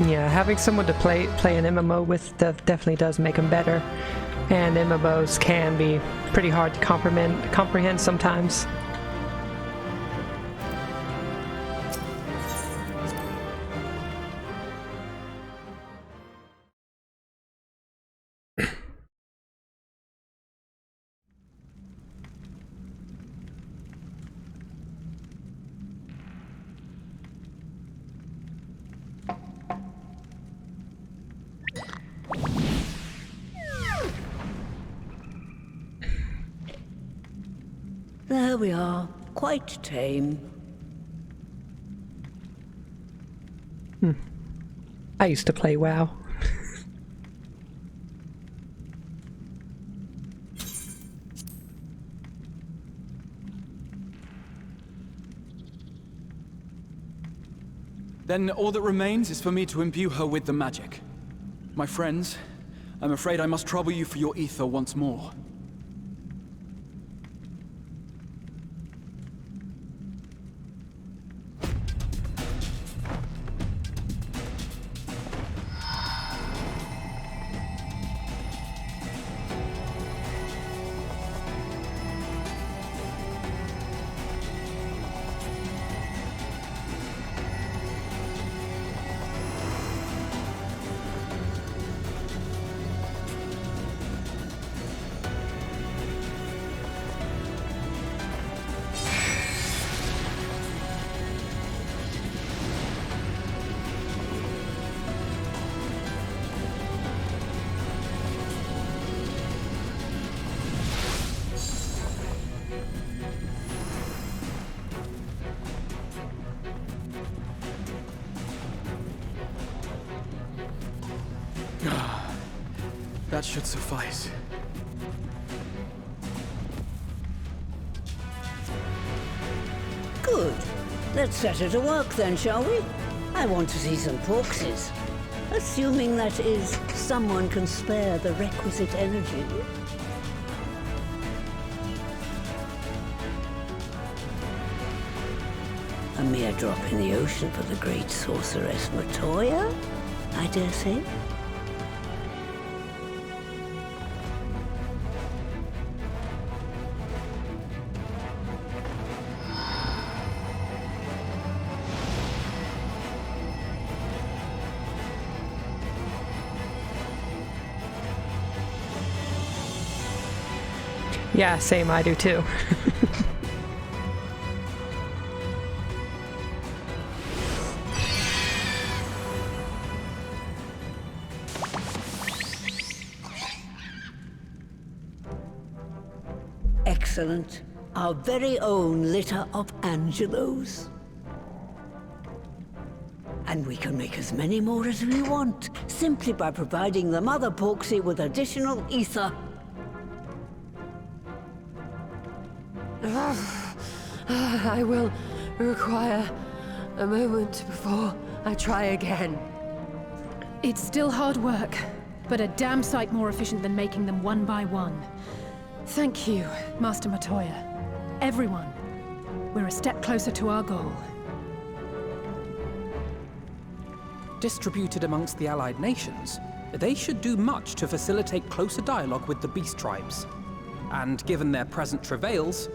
Yeah, having someone to play an MMO with definitely does make them better. And MMOs can be pretty hard to comprehend sometimes. There we are, quite tame. I used to play WoW. Then all that remains is for me to imbue her with the magic. My friends, I'm afraid I must trouble you for your ether once more. That should suffice. Good. Let's set her to work then, shall we? I want to see some corpses. Assuming that is, someone can spare the requisite energy. A mere drop in the ocean for the great sorceress Matoya, I dare say. Yeah, same, I do too. Excellent. Our very own litter of Angelos. And we can make as many more as we want, simply by providing the Mother Porksy with additional ether. I will require a moment before I try again. It's still hard work, but a damn sight more efficient than making them one by one. Thank you, Master Matoya. Everyone, we're a step closer to our goal. Distributed amongst the allied nations, they should do much to facilitate closer dialogue with the beast tribes. And given their present travails,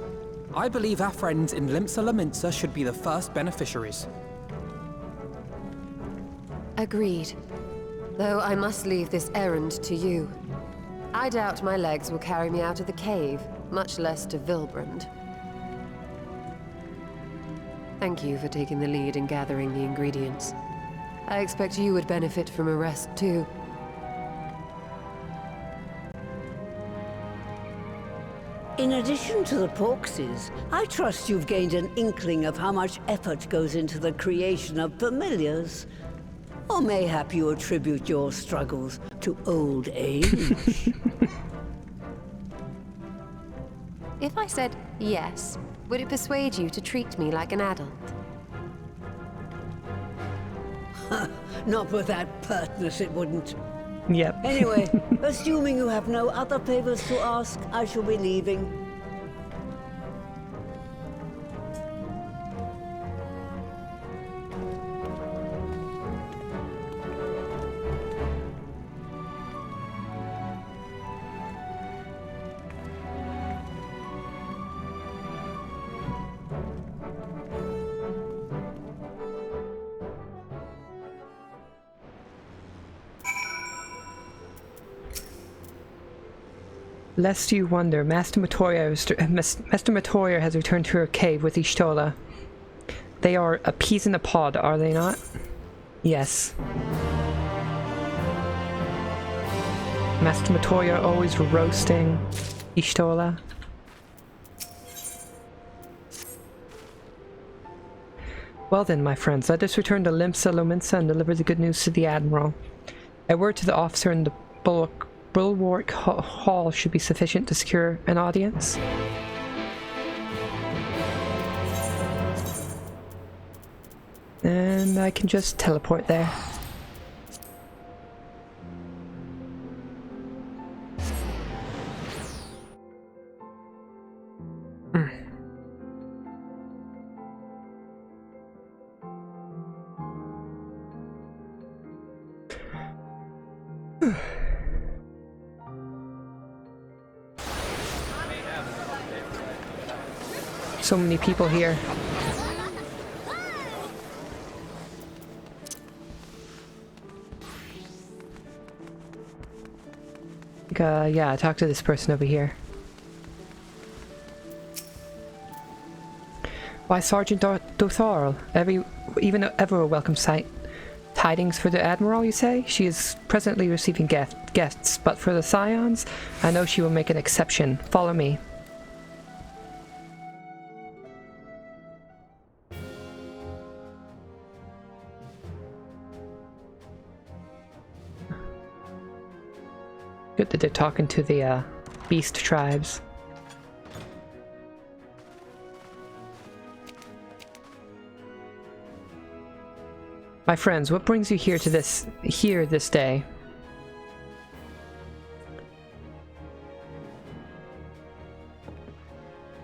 I believe our friends in Limsa Laminsa should be the first beneficiaries. Agreed. Though I must leave this errand to you. I doubt my legs will carry me out of the cave, much less to Vilbrand. Thank you for taking the lead in gathering the ingredients. I expect you would benefit from a rest too. In addition to the Porksies, I trust you've gained an inkling of how much effort goes into the creation of familiars. Or mayhap you attribute your struggles to old age. If I said yes, would it persuade you to treat me like an adult? Not with that pertness, it wouldn't. Yep. Anyway, assuming you have no other favors to ask, I shall be leaving. lest you wonder, Master Matoya has returned to her cave with Y'shtola. They are a peas in a pod, are they not? Yes. Master Matoya always roasting Y'shtola. Well then, my friends, let us return to Lominsa and deliver the good news to the Admiral. A word to the officer in the Bulwark Hall should be sufficient to secure an audience. And I can just teleport there. So many people here. Yeah, talk to this person over here. Why, Sergeant Dotharl, even ever a welcome sight. Tidings for the Admiral, you say? She is presently receiving guests, but for the Scions, I know she will make an exception. Follow me. Good that they're talking to the beast tribes. My friends, what brings you here this day?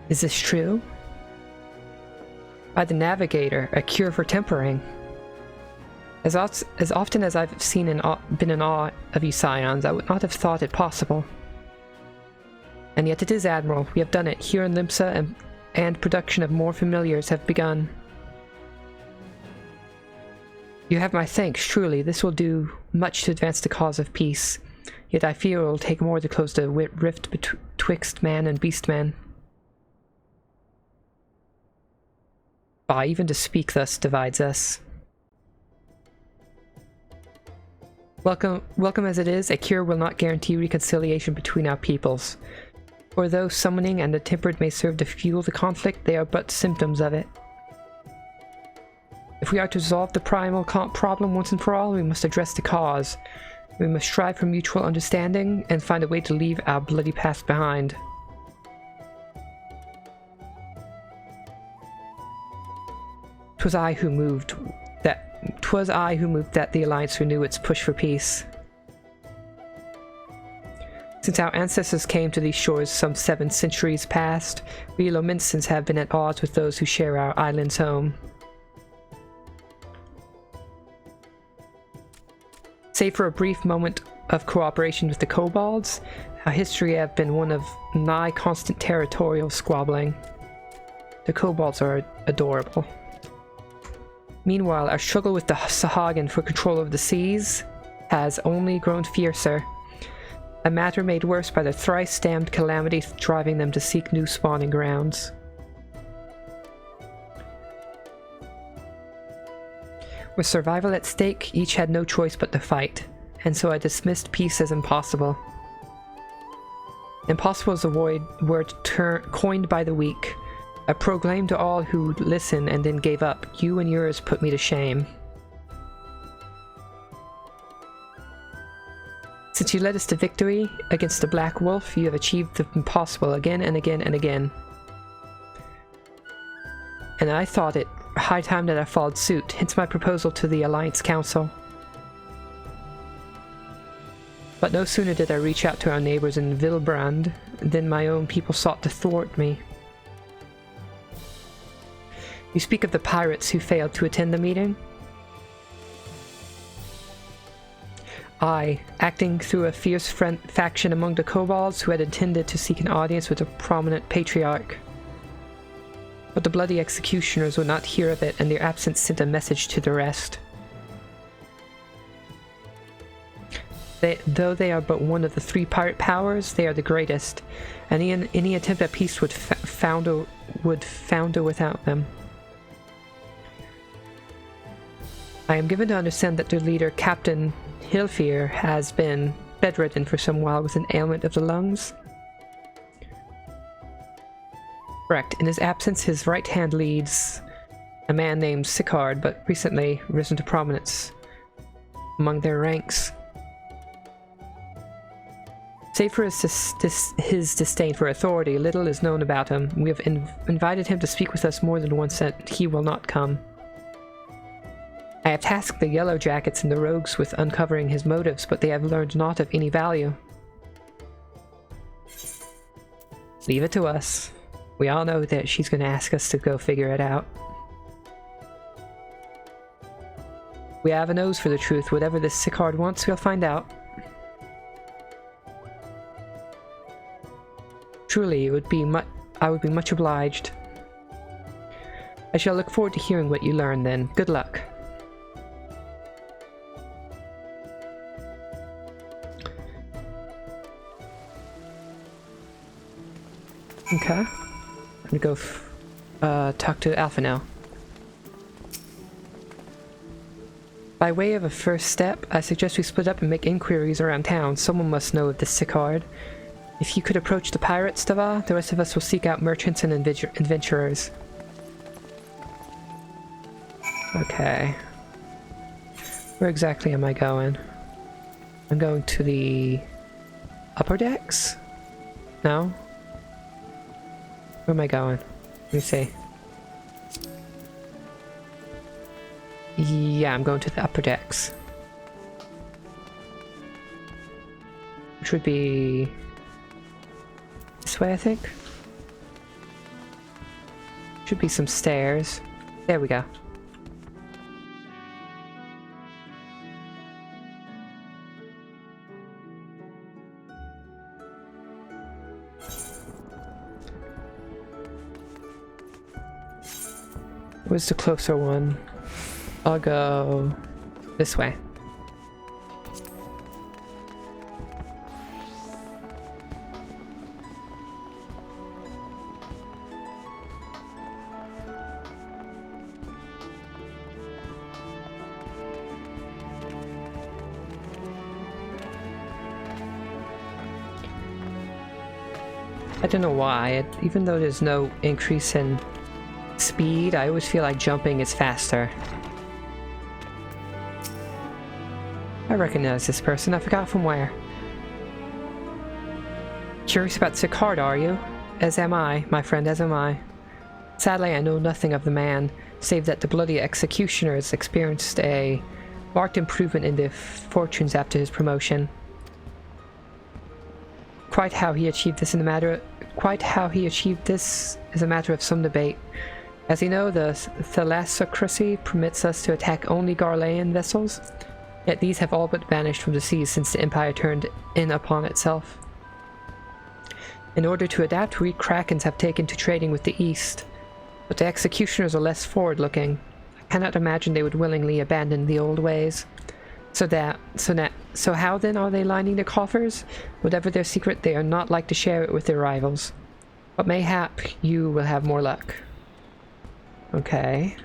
Is this true? By the Navigator, a cure for tempering. As often as I've been in awe of you Scions, I would not have thought it possible. And yet it is, Admiral. We have done it here in Limsa, and production of more familiars have begun. You have my thanks, truly. This will do much to advance the cause of peace. Yet I fear it will take more to close the rift betwixt man and beastman. Bah, even to speak thus divides us. Welcome as it is, a cure will not guarantee reconciliation between our peoples. For though summoning and the tempered may serve to fuel the conflict, they are but symptoms of it. If we are to resolve the primal problem once and for all, we must address the cause. We must strive for mutual understanding and find a way to leave our bloody past behind. 'Twas I who moved that the Alliance renew its push for peace. Since our ancestors came to these shores some 7 centuries past, we Lominsans have been at odds with those who share our island's home. Save for a brief moment of cooperation with the kobolds, our history have been one of nigh constant territorial squabbling. The kobolds are adorable. Meanwhile, our struggle with the Sahagin for control of the seas has only grown fiercer, a matter made worse by the thrice-damned calamity driving them to seek new spawning grounds. With survival at stake, each had no choice but to fight, and so I dismissed peace as impossible. Impossible is a word coined by the weak. I proclaimed to all who listened and then gave up. You and yours put me to shame. Since you led us to victory against the Black Wolf, you have achieved the impossible again and again and again. And I thought it high time that I followed suit, hence my proposal to the Alliance Council. But no sooner did I reach out to our neighbors in Vilbrand than my own people sought to thwart me. You speak of the pirates who failed to attend the meeting? I, acting through a fierce faction among the kobolds who had intended to seek an audience with a prominent patriarch. But the bloody executioners would not hear of it, and their absence sent a message to the rest. Though they are but one of the 3 pirate powers, they are the greatest. Any attempt at peace would founder without them. I am given to understand that their leader, Captain Hilfir, has been bedridden for some while with an ailment of the lungs. Correct. In his absence, his right hand leads a man named Sicard, but recently risen to prominence among their ranks. Save for his disdain for authority, little is known about him. We have invited him to speak with us more than once, and he will not come. I have tasked the Yellow Jackets and the Rogues with uncovering his motives, but they have learned naught of any value. Leave it to us. We all know that she's going to ask us to go figure it out. We have a nose for the truth. Whatever this Sicard wants, we'll find out. Truly, I would be much obliged. I shall look forward to hearing what you learn then. Good luck. Okay. I'm gonna go talk to Alpha now. By way of a first step, I suggest we split up and make inquiries around town. Someone must know of this Sicard. If you could approach the pirates, Stava, the rest of us will seek out merchants and adventurers. Okay. Where exactly am I going? I'm going to the upper decks? No? Where am I going? Let me see. Yeah, I'm going to the upper decks. Which would be this way, I think. Should be some stairs. There we go. Where's the closer one? I'll go this way. I don't know why, even though there's no increase in speed, I always feel like jumping is faster. I recognize this person. I forgot from where. Curious about Sicard, are you? As am I, my friend, as am I. Sadly, I know nothing of the man, save that the bloody executioners experienced a marked improvement in their fortunes after his promotion. Quite how he achieved this is a matter of some debate. As you know, the thalassocracy permits us to attack only Garlean vessels, yet these have all but vanished from the seas since the Empire turned in upon itself. In order to adapt, we Krakens have taken to trading with the East, but the executioners are less forward-looking. I cannot imagine they would willingly abandon the old ways. So how then are they lining their coffers? Whatever their secret, they are not like to share it with their rivals. But mayhap you will have more luck. Okay.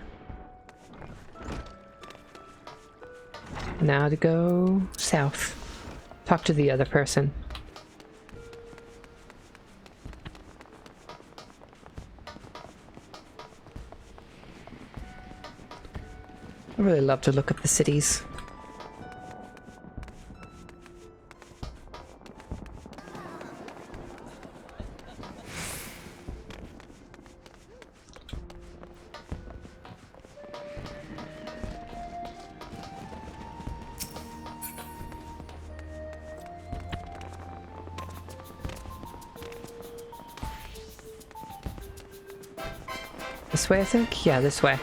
Now to go south. Talk to the other person. I really love to look up the cities. This way, I think? Yeah, this way.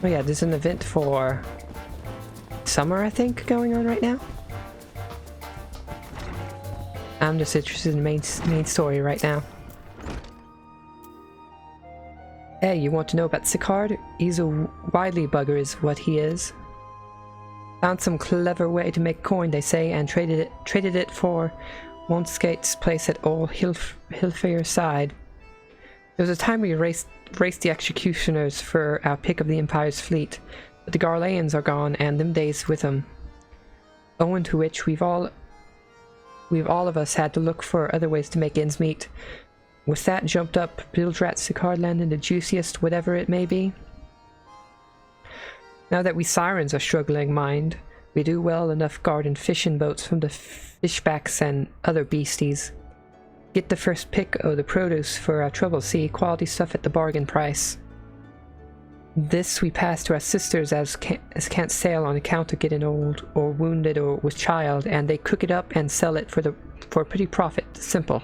Oh yeah, there's an event for summer, I think, going on right now. I'm just interested in the main story right now. Hey, you want to know about Sicard? He's a wily bugger is what he is. Found some clever way to make coin, they say, and traded it for Wonskate's place at Old Hilfair's side. There was a time we raced the executioners for our pick of the Empire's fleet, but the Garleans are gone, and them days with them. Owing to which we've all of us had to look for other ways to make ends meet. With that jumped up, Bildrat Sicard landed the juiciest whatever it may be. Now that we sirens are struggling, mind, we do well enough guarding fishing boats from the fishbacks and other beasties. Get the first pick of the produce for our trouble, see, quality stuff at the bargain price. This we pass to our sisters as can't sail on account of getting old, or wounded, or with child, and they cook it up and sell it for a pretty profit. Simple.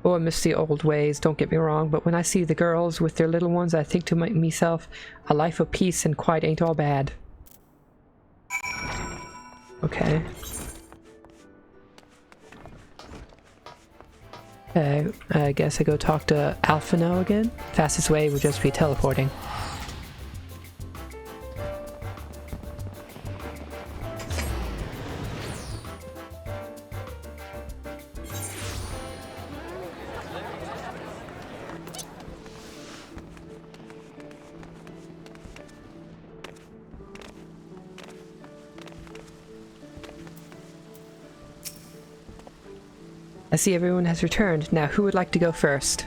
Oh, I miss the old ways, don't get me wrong, but when I see the girls with their little ones, I think to myself, a life of peace and quiet ain't all bad. Okay. Okay, I guess I go talk to Alphino again. Fastest way would just be teleporting. I see everyone has returned. Now, who would like to go first?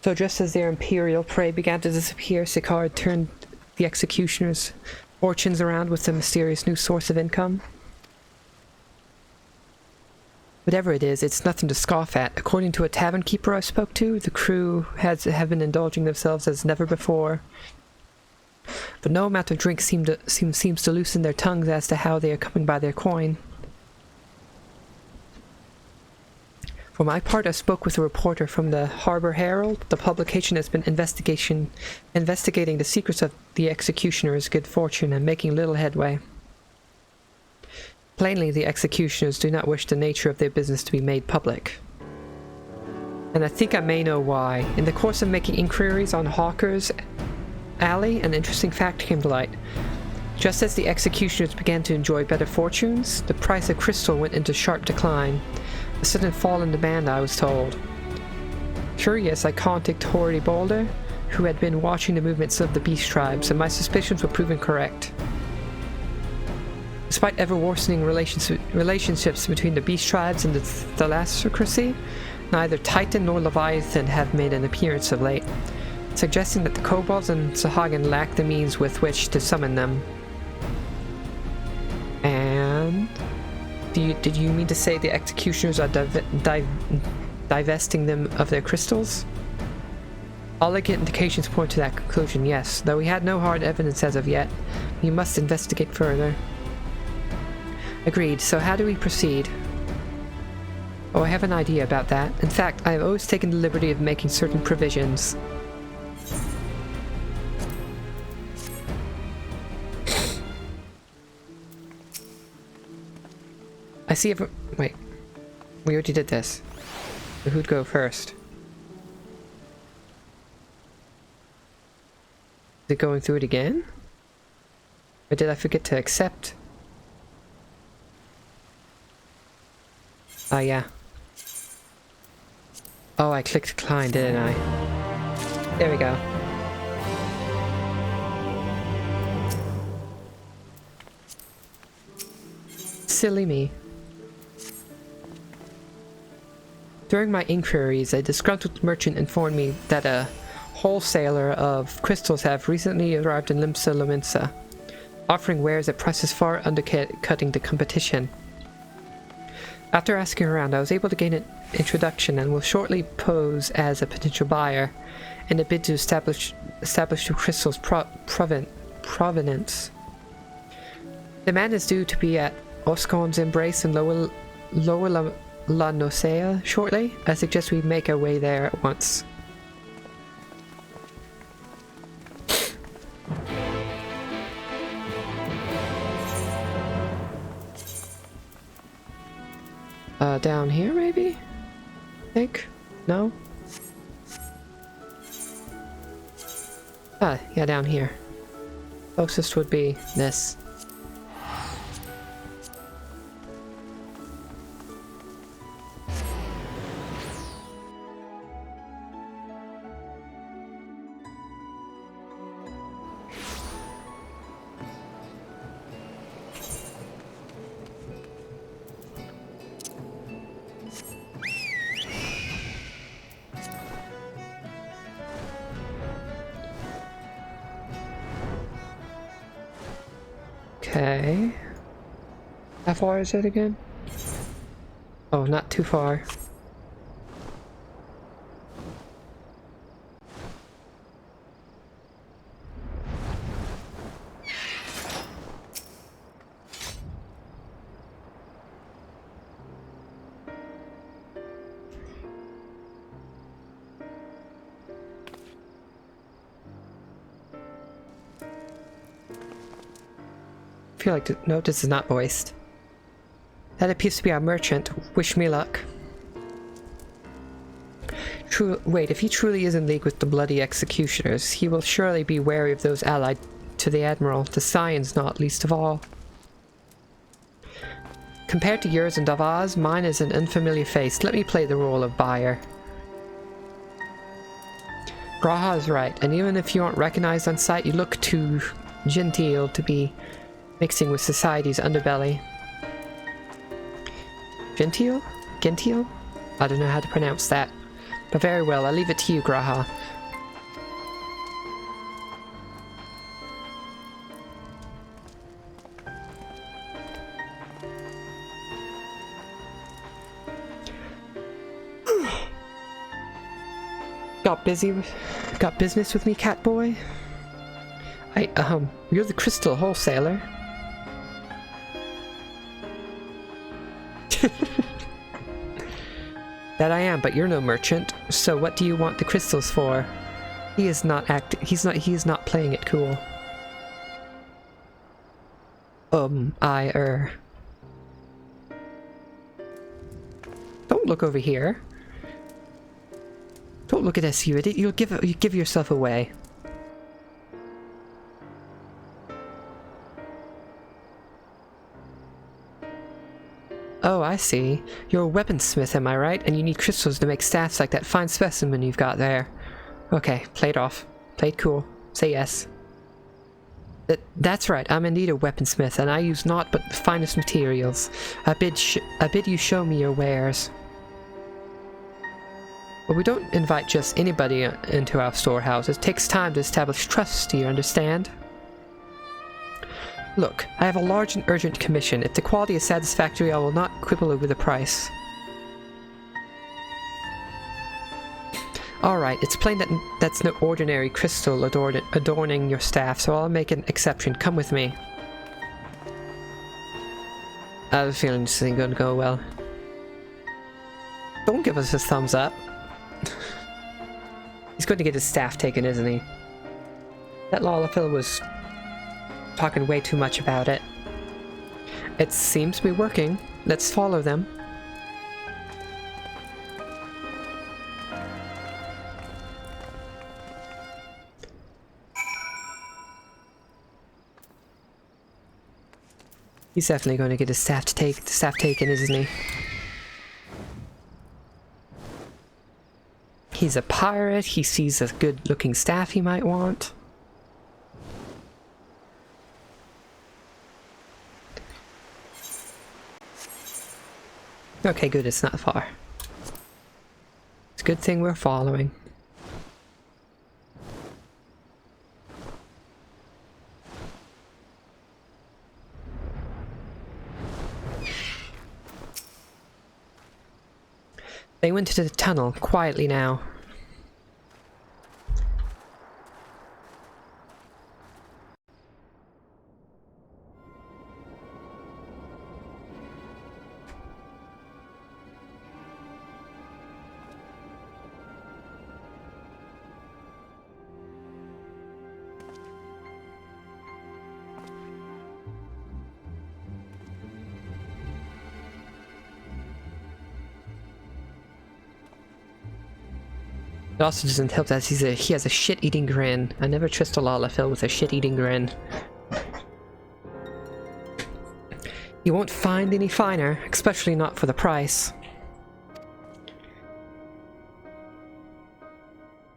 So just as their imperial prey began to disappear, Sicard turned the executioner's fortunes around with a mysterious new source of income. Whatever it is, it's nothing to scoff at. According to a tavern keeper I spoke to, the crew have been indulging themselves as never before. But no amount of drink seems to loosen their tongues as to how they are coming by their coin. For my part, I spoke with a reporter from the Harbor Herald. The publication has been investigating the secrets of the executioner's good fortune and making little headway. Plainly, the executioners do not wish the nature of their business to be made public. And I think I may know why. In the course of making inquiries on Hawker's Alley, an interesting fact came to light. Just as the executioners began to enjoy better fortunes, the price of crystal went into sharp decline. A sudden fall in demand, I was told. Curious, I contacted Hordy Boulder, who had been watching the movements of the beast tribes, and my suspicions were proven correct. Despite ever-worsening relationships between the beast tribes and the Thalassocracy, neither Titan nor Leviathan have made an appearance of late, suggesting that the kobolds and Sahagin lack the means with which to summon them. And... Did you mean to say the executioners are divesting them of their crystals? All indications point to that conclusion, yes, though we had no hard evidence as of yet. We must investigate further. Agreed, so how do we proceed? Oh, I have an idea about that. In fact, I have always taken the liberty of making certain provisions. I see wait. We already did this. So who'd go first? Is it going through it again? Or did I forget to accept? Oh, yeah. Oh, I clicked decline, didn't I? There we go. Silly me. During my inquiries, a disgruntled merchant informed me that a wholesaler of crystals have recently arrived in Limsa Lominsa, offering wares at prices far undercutting the competition. After asking around, I was able to gain an introduction and will shortly pose as a potential buyer in a bid to establish the crystal's provenance. The man is due to be at Oscon's Embrace in Lower La Nosea shortly. I suggest we make our way there at once. Down here maybe? I think? No? Ah, yeah, down here. Closest would be this. Okay. How far is it again? Oh, not too far. I feel like no, this is not voiced. That appears to be our merchant. Wish me luck. Wait, if he truly is in league with the bloody executioners, he will surely be wary of those allied to the Admiral, the Scions not least of all. Compared to yours and Davaz, mine is an unfamiliar face. Let me play the role of buyer. Graha is right, and even if you aren't recognized on sight, you look too genteel to be mixing with society's underbelly. Genteel? Genteel? I don't know how to pronounce that. But very well, I'll leave it to you, Graha. Got business with me, Catboy? You're the crystal wholesaler. That I am, but you're no merchant. So what do you want the crystals for? He is not playing it cool. Don't look over here. Don't look at us, you idiot. You give yourself away. Oh, I see. You're a weaponsmith, am I right? And you need crystals to make staffs like that fine specimen you've got there. Okay, play it off. Play it cool. Say yes. That's right, I'm indeed a weaponsmith, and I use naught but the finest materials. I bid you show me your wares. But we don't invite just anybody into our storehouse. It takes time to establish trust, do you understand? Look, I have a large and urgent commission. If the quality is satisfactory, I will not quibble over the price. Alright, it's plain that that's no ordinary crystal adorning your staff, so I'll make an exception. Come with me. I have a feeling this ain't gonna go well. Don't give us a thumbs up. He's going to get his staff taken, isn't he? That Lollapil was talking way too much about it. It seems to be working. Let's follow them. He's definitely going to get his staff taken, isn't he? He's a pirate. He sees a good-looking staff he might want. Okay, good, it's not far. It's a good thing we're following. They went into the tunnel quietly now. It also doesn't help that he has a shit-eating grin. I never trust a Lalafell with a shit-eating grin. You won't find any finer, especially not for the price.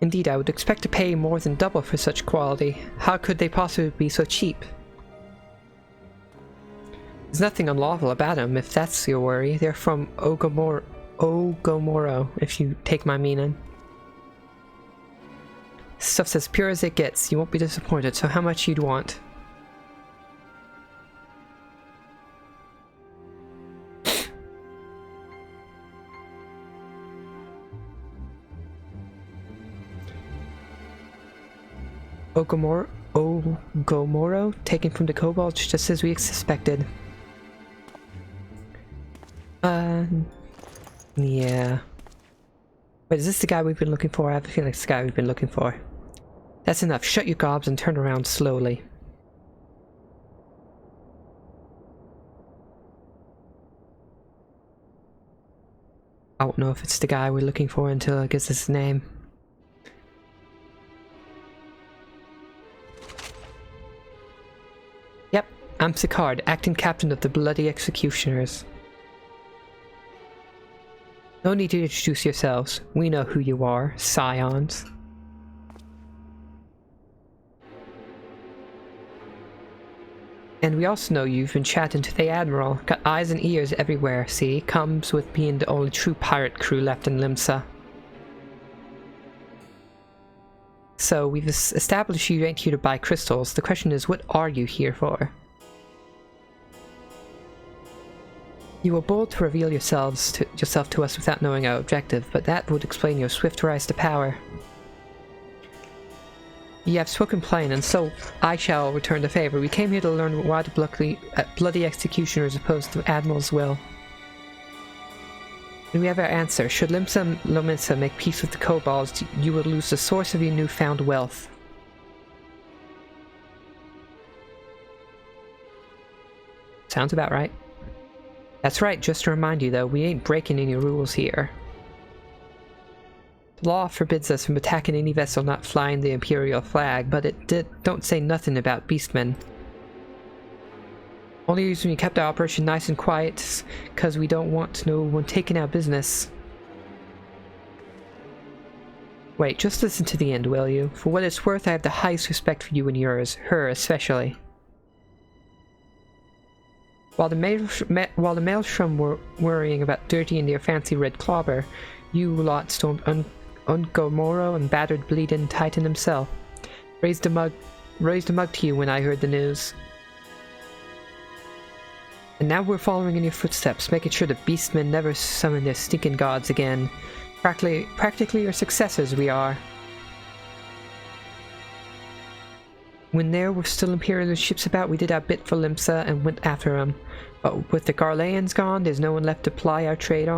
Indeed, I would expect to pay more than double for such quality. How could they possibly be so cheap? There's nothing unlawful about them, if that's your worry. They're from Ogomoro, if you take my meaning. Stuff's as pure as it gets. You won't be disappointed, so how much you'd want? Ogomoro, taken from the kobolds just as we suspected. Yeah. Wait, is this the guy we've been looking for? I have a feeling it's the guy we've been looking for. That's enough. Shut your gobs and turn around slowly. I won't know if it's the guy we're looking for until it gives us his name. Yep, I'm Sicard, acting captain of the Bloody Executioners. No need to introduce yourselves. We know who you are, scions. And we also know you've been chatting to the Admiral. Got eyes and ears everywhere, see? Comes with being the only true pirate crew left in Limsa. So, we've established you ain't here to buy crystals. The question is, what are you here for? You were bold to reveal yourself to us without knowing our objective, but that would explain your swift rise to power. You have spoken plain, and so I shall return the favor. We came here to learn why the bloody executioners opposed the Admiral's will. And we have our answer. Should Limsa make peace with the kobolds, you will lose the source of your newfound wealth. Sounds about right. That's right, just to remind you though, we ain't breaking any rules here. The law forbids us from attacking any vessel not flying the Imperial flag, but it don't say nothing about beastmen. Only reason we kept our operation nice and quiet, cause we don't want no one taking our business. Wait, just listen to the end, will you? For what it's worth, I have the highest respect for you and yours, her especially. While the Maelstrom were worrying about dirtying their fancy red clobber, you lot stormed Ogomoro and battered bleeding Titan himself. Raised a mug to you when I heard the news. And now we're following in your footsteps, making sure the beastmen never summon their stinking gods again. Practically your successors we are. When there were still Imperial ships about, we did our bit for Limsa and went after them. But with the Garleans gone, there's no one left to ply our trade on.